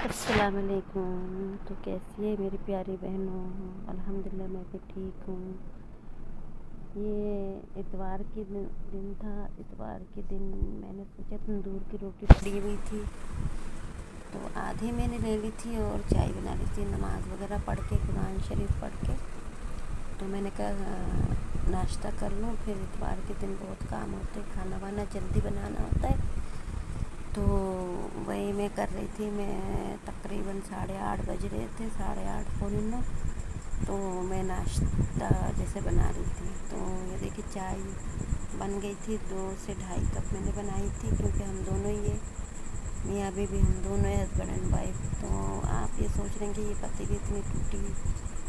अस्सलाम वालेकुम। तो कैसी है मेरी प्यारी बहनों? अल्हम्दुलिल्लाह मैं भी ठीक हूँ। ये इतवार की दिन था। इतवार के दिन मैंने सोचा तंदूर की रोटी पड़ी हुई थी तो आधी मैंने ले ली थी और चाय बना ली थी, नमाज़ वगैरह पढ़ के, कुरान शरीफ पढ़ के। तो मैंने कहा नाश्ता कर लूँ, फिर इतवार के दिन बहुत काम होते, खाना वाना जल्दी बनाना होता है। तो वही मैं कर रही थी। मैं तकरीबन 8:30 बज रहे थे, 8:30 पौने 9। तो मैं नाश्ता जैसे बना रही थी तो ये देखिए चाय बन गई थी। 2 से 2.5 कप मैंने बनाई थी, क्योंकि हम दोनों ही है, मियाँ बीवी हम दोनों है, हस्बैंड एंड वाइफ। तो आप ये सोच रहे हैं कि ये पतीली इतनी टूटी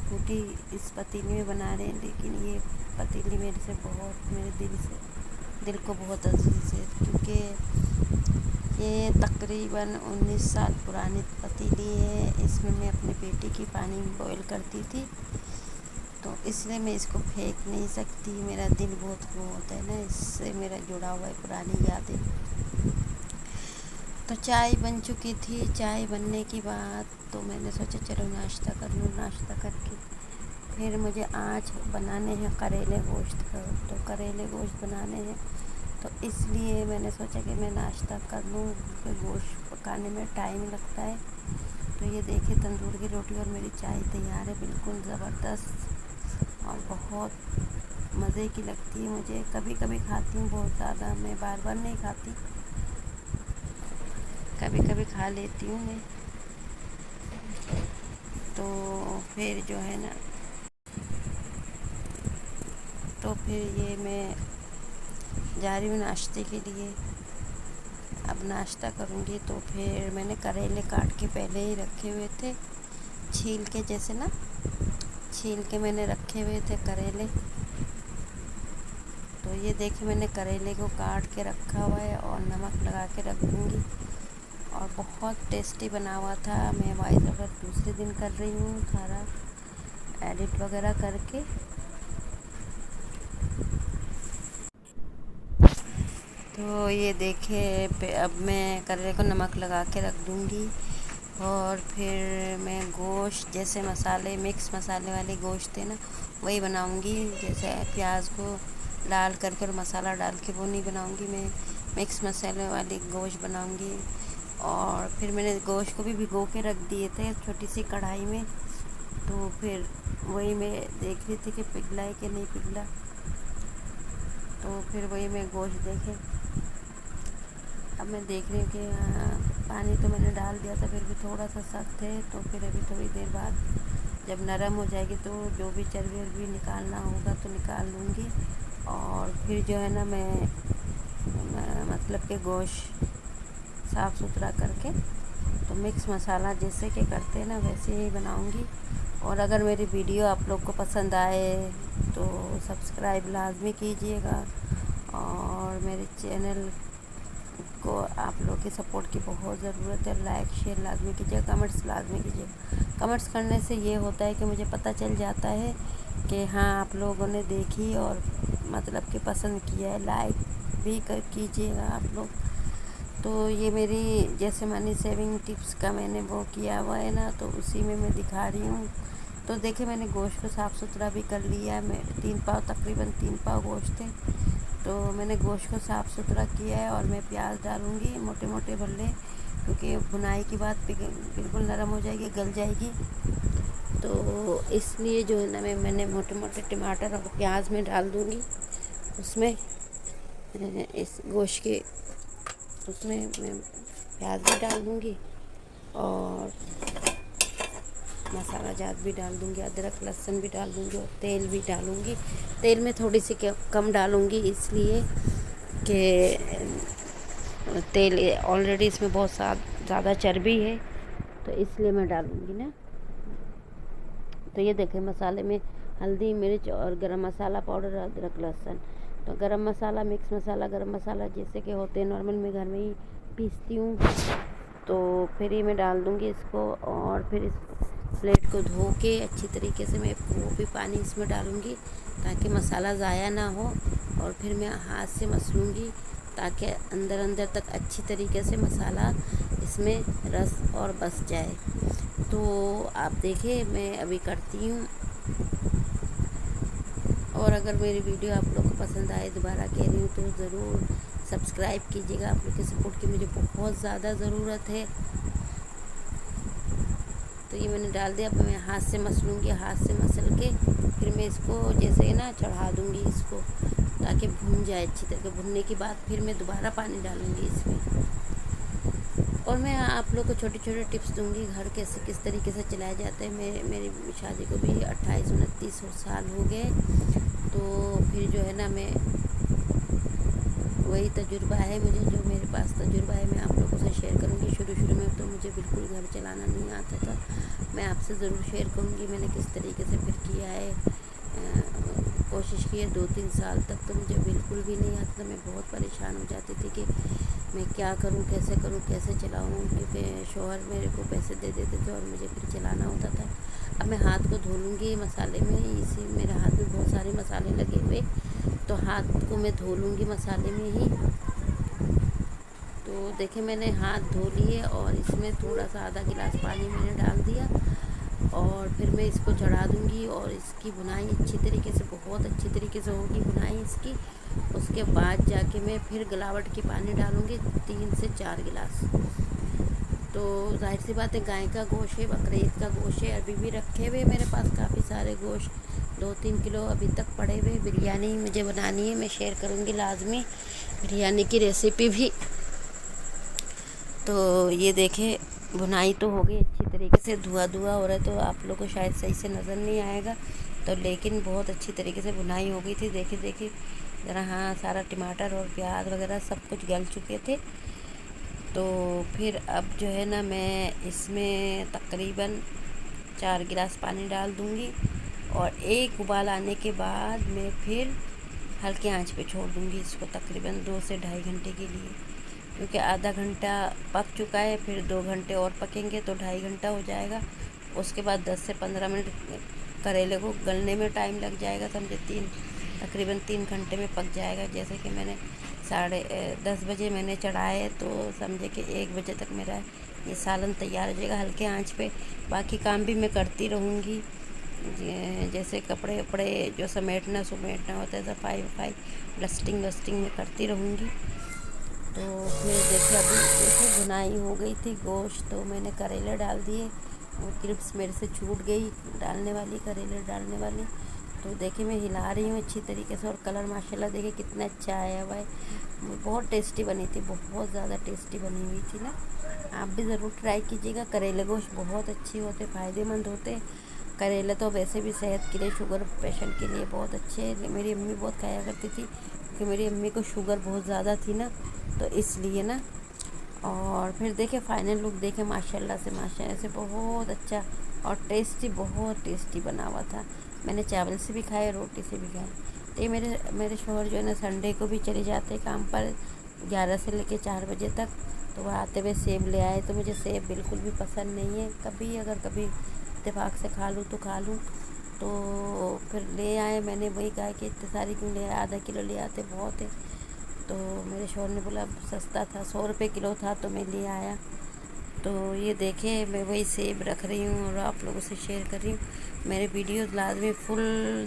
टूटी इस पतीली में बना रहे हैं, लेकिन ये पतीली मेरे से बहुत, मेरे दिल को बहुत अजीज़ है, क्योंकि ये तकरीबन 19 साल पुरानी पतीली है। इसमें मैं अपनी बेटी की पानी बॉईल करती थी, तो इसलिए मैं इसको फेंक नहीं सकती। मेरा दिल बहुत वो होता है ना, इससे मेरा जुड़ा हुआ है, पुरानी यादें। तो चाय बन चुकी थी। चाय बनने के बाद तो मैंने सोचा चलो नाश्ता कर लूँ। नाश्ता करके फिर मुझे आज बनाने हैं करेले गोश्त का। तो करेले गोश्त बनाने हैं, तो इसलिए मैंने सोचा कि मैं नाश्ता कर लूँ, क्योंकि गोश्त पकाने में टाइम लगता है। तो ये देखिए तंदूर की रोटी और मेरी चाय तैयार है, बिल्कुल ज़बरदस्त और बहुत मज़े की लगती है मुझे। कभी कभी खाती हूँ बहुत ज़्यादा, मैं बार बार नहीं खाती, कभी कभी खा लेती हूँ मैं। तो फिर जो है ना, तो फिर ये मैं जा रही हूँ नाश्ते के लिए। अब नाश्ता करूँगी। तो फिर मैंने करेले काट के पहले ही रखे हुए थे, छील के, जैसे ना छील के मैंने रखे हुए थे करेले। तो ये देखिए मैंने करेले को काट के रखा हुआ है और नमक लगा के रख दूँगी। और बहुत टेस्टी बना हुआ था। मैं वॉइस ओवर दूसरे दिन कर रही हूँ, सारा एडिट वगैरह करके। तो ये देखिए अब मैं करेले को नमक लगा के रख दूँगी। और फिर मैं गोश्त, जैसे मसाले, मिक्स मसाले वाले गोश्त है ना, वही बनाऊँगी। जैसे प्याज को डाल करके और मसाला डाल के वो नहीं बनाऊँगी, मैं मिक्स मसाले वाली गोश्त बनाऊँगी। और फिर मैंने गोश्त को भी भिगो के रख दिए थे छोटी सी कढ़ाई में। तो फिर वही मैं देख रही थी कि पिघला है कि नहीं पिघला। तो फिर वही मैं गोश्त देखे, अब मैं देख रही हूँ कि पानी तो मैंने डाल दिया था, फिर भी थोड़ा सा सख्त है। तो फिर अभी थोड़ी देर बाद जब नरम हो जाएगी तो जो भी चर्बी वर्बी निकालना होगा तो निकाल लूँगी। और फिर जो है ना मैं मतलब कि गोश्त साफ़ सुथरा करके, तो मिक्स मसाला जैसे कि करते हैं ना वैसे ही बनाऊँगी। और अगर मेरी वीडियो आप लोग को पसंद आए तो सब्सक्राइब लाजमी कीजिएगा। और मेरे चैनल को आप लोग की सपोर्ट की बहुत ज़रूरत है। लाइक शेयर लाजमी कीजिए, कमेंट्स लाजमी कीजिए। कमेंट्स करने से ये होता है कि मुझे पता चल जाता है कि हाँ आप लोगों ने देखी और मतलब कि पसंद किया है। लाइक भी कीजिएगा आप लोग। तो ये मेरी जैसे मनी सेविंग टिप्स का मैंने वो किया हुआ है ना, तो उसी में मैं दिखा रही हूँ। तो देखिए मैंने गोश्त को साफ़ सुथरा भी कर लिया है। मैं 3 पाव, तकरीबन 3 पाव गोश्त थे। तो मैंने गोश्त को साफ़ सुथरा किया है और मैं प्याज डालूँगी मोटे मोटे भल्ले, क्योंकि बुनाई के बाद बिल्कुल नरम हो जाएगी, गल जाएगी। तो इसलिए जो है ना मैंने मोटे मोटे टमाटर और प्याज में डाल दूँगी उसमें, इस गोश्त के उसमें मैं प्याज भी डाल दूँगी और मसाला जात भी डाल दूँगी, अदरक लहसुन भी डाल दूँगी और तेल भी डालूँगी। तेल में थोड़ी सी कम डालूँगी, इसलिए कि तेल ऑलरेडी इसमें बहुत ज़्यादा चर्बी है, तो इसलिए मैं डालूँगी ना। तो ये देखें मसाले में हल्दी, मिर्च और गरम मसाला पाउडर, अदरक लहसुन। तो गरम मसाला, मिक्स मसाला, गरम मसाला जैसे कि होते हैं नॉर्मल, मैं घर में ही पीसती हूँ। तो फिर ही मैं डाल दूँगी इसको। और फिर इस प्लेट को धो के अच्छी तरीके से मैं वो भी पानी इसमें डालूँगी, ताकि मसाला ज़ाया ना हो। और फिर मैं हाथ से मसलूँगी, ताकि अंदर अंदर तक अच्छी तरीके से मसाला इसमें रस और बस जाए। तो आप देखिए मैं अभी करती हूँ। और अगर मेरी वीडियो आप लोग को पसंद आए, दोबारा कह रही हूँ, तो ज़रूर सब्सक्राइब कीजिएगा। आप लोग के सपोर्ट की मुझे बहुत ज़्यादा ज़रूरत है। तो ये मैंने डाल दिया। अब मैं हाथ से मसलूँगी, हाथ से मसल के फिर मैं इसको जैसे ना चढ़ा दूँगी इसको, ताकि भुन जाए अच्छी तरह। भुनने के बाद फिर मैं दोबारा पानी डालूँगी इसमें। और मैं आप लोग को छोटे छोटे टिप्स दूंगी घर कैसे किस तरीके से चलाया जाता है। मेरी शादी को भी 28-29 साल हो गए। तो फिर जो है ना, मैं वही तजुर्बा है मुझे, जो मेरे पास तजुर्बा है मैं आप लोगों से शेयर करूंगी। शुरू में तो मुझे बिल्कुल घर चलाना नहीं आता था। मैं आपसे ज़रूर शेयर करूंगी मैंने किस तरीके से फिर किया है। कोशिश की है 2-3 साल तक, तो मुझे बिल्कुल भी नहीं आता था। मैं बहुत परेशान हो जाती थी कि मैं क्या करूं, कैसे चलाऊं, क्योंकि शौहर मेरे को पैसे दे देते थे और मुझे फिर चलाना होता था। अब मैं हाथ को धो लूँगी मसाले में, इसी मेरे हाथ में बहुत सारे मसाले लगे हुए, तो हाथ को मैं धो लूँगी मसाले में ही। तो देखिए मैंने हाथ धो लिए और इसमें थोड़ा सा आधा गिलास पानी मैंने डाल दिया और फिर मैं इसको चढ़ा दूँगी। और इसकी बुनाई अच्छी तरीके से, बहुत अच्छी तरीके से होगी बुनाई इसकी। उसके बाद जाके मैं फिर गलावट की पानी डालूँगी 3 से 4 गिलास। तो जाहिर सी बात है, गाय का गोश्त है, बकरीद का गोश्त है। अभी भी रखे हुए मेरे पास काफ़ी सारे गोश्त, 2-3 किलो अभी तक पड़े हुए। बिरयानी मुझे बनानी है, मैं शेयर करूँगी लाजमी बिरयानी की रेसिपी भी। तो ये देखें बुनाई तो हो गई अच्छी तरीके से। धुआं हो रहा है तो आप लोग को शायद सही से नज़र नहीं आएगा, तो लेकिन बहुत अच्छी तरीके से बुनाई हो गई थी। देखिए ज़रा, हाँ, सारा टमाटर और प्याज वगैरह सब कुछ गल चुके थे। तो फिर अब जो है ना, मैं इसमें तकरीबन 4 गिलास पानी डाल दूँगी और एक उबाल आने के बाद मैं फिर हल्के आंच पे छोड़ दूँगी इसको तकरीबन 2 से ढाई घंटे के लिए, क्योंकि आधा घंटा पक चुका है। फिर 2 घंटे और पकेंगे तो 2.5 घंटा हो जाएगा। उसके बाद 10 से 15 मिनट करेले को गलने में टाइम लग जाएगा, समझे। तकरीबन 3 घंटे में पक जाएगा। जैसे कि मैंने 10:30 बजे मैंने चढ़ाए, तो समझे कि 1 बजे तक मेरा ये सालन तैयार हो जाएगा हल्के आंच पे। बाकी काम भी मैं करती रहूँगी, जैसे कपड़े वपड़े जो समेटना होता है, सफाई डस्टिंग मैं करती रहूँगी। तो फिर देखिए अभी देखिए बुनाई हो गई थी गोश्त, तो मैंने करेले डाल दिए। वो क्लिप्स मेरे से छूट गई करेले डालने वाली। तो देखिए मैं हिला रही हूँ अच्छी तरीके से। और कलर माशाल्लाह देखिए कितना अच्छा आया हुआ है। बहुत टेस्टी बनी थी, बहुत ज़्यादा टेस्टी बनी हुई थी ना। आप भी ज़रूर ट्राई कीजिएगा। करेले गोश्त बहुत अच्छी होते, फ़ायदेमंद होते। करेले तो वैसे भी सेहत के लिए, शुगर पेशेंट के लिए बहुत अच्छे हैं। मेरी अम्मी बहुत खाया करती थी, क्योंकि मेरी अम्मी को शुगर बहुत ज़्यादा थी ना, तो इसलिए ना। और फिर देखे फाइनल लुक देखे, माशाल्लाह से बहुत अच्छा और बहुत टेस्टी बना हुआ था। मैंने चावल से भी खाए, रोटी से भी खाए। तो ये मेरे शौहर जो है ना, संडे को भी चले जाते हैं काम पर 11 से लेकर 4 बजे तक। तो वह आते हुए सेब ले आए, तो मुझे सेब बिल्कुल भी पसंद नहीं है। कभी इत्तेफाक से खा लूँ तो खा लूँ। तो फिर ले आए, मैंने वही कहा कि इतने सारे क्यों ले आए, आधा किलो ले आते बहुत है। तो मेरे शौहर ने बोला सस्ता था, 100 रुपये किलो था, तो मैं ले आया। तो ये देखें मैं वही सेब रख रही हूँ और आप लोगों से शेयर कर रही हूँ। मेरे वीडियोस लाजमी फुल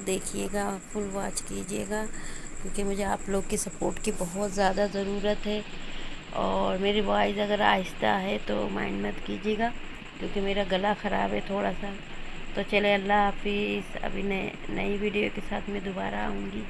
देखिएगा, फुल वॉच कीजिएगा, क्योंकि मुझे आप लोग की सपोर्ट की बहुत ज़्यादा ज़रूरत है। और मेरी वॉइस अगर आहिस्ता है तो माइंड मत कीजिएगा, क्योंकि मेरा गला ख़राब है थोड़ा सा। तो चले, अल्लाह हाफिज़। अभी नई वीडियो के साथ मैं दोबारा आऊँगी।